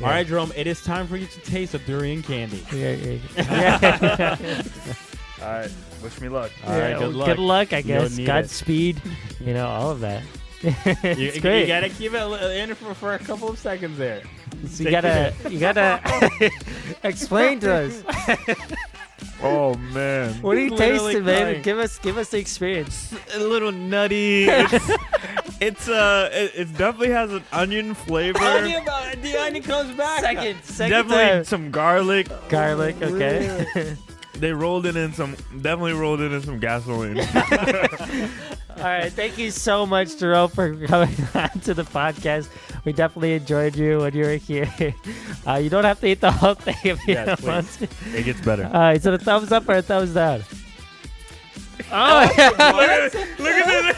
Yeah. All right, Jerome, it is time for you to taste a durian candy. Yeah. All right. Wish me luck. All right, good luck. Good luck, I You guess. don't need Godspeed. All of that. It's You great. gotta keep it in for a couple of seconds there. So you gotta explain to us. Oh man. What are you Literally tasting, man? crying. Give us the experience. A little nutty. It definitely has an onion flavor. The onion comes back. Second Definitely time. some garlic. Garlic, okay. They definitely rolled it in some gasoline. All right, thank you so much, Jerome, for coming on to the podcast. We definitely enjoyed you when you were here. You don't have to eat the whole thing if you don't want to. It gets better. All right, so a thumbs up or a thumbs down? Oh, Look at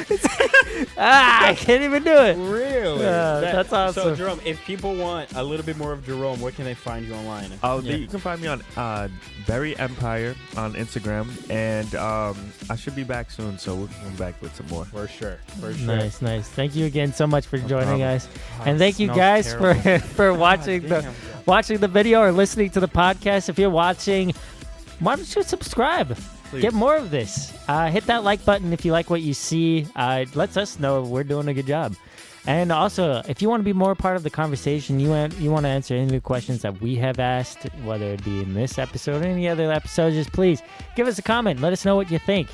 this. I can't even do it. Really? That's awesome. So, Jerome, if people want a little bit more of Jerome, where can they find you online? You can find me on Berry Empire on Instagram, and I should be back soon, so we'll come back with some more. For sure. Nice. Thank you again so much for joining problem. us, and thank you guys for watching the video or listening to the podcast. If you're watching, why don't you subscribe? Please. Get more of this. Hit that like button if you like what you see. It lets us know we're doing a good job. And also, if you want to be more part of the conversation, you want to answer any of the questions that we have asked, whether it be in this episode or any other episodes, just please give us a comment. Let us know what you think.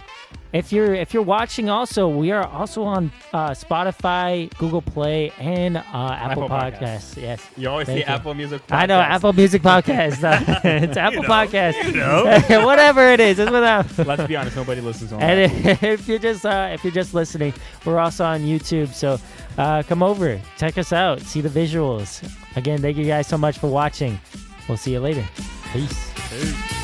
If you're watching, also we are also on Spotify, Google Play, and Apple Podcasts. Yes, You always Thank say you. Apple Music Podcast. I know Apple Music Podcast. It's Apple Podcast. know. Whatever it is, it's without. Let's be honest, nobody listens on And that. if you're just listening, we're also on YouTube. So come over, check us out, see the visuals. Again, thank you guys so much for watching. We'll see you later. Peace. Hey.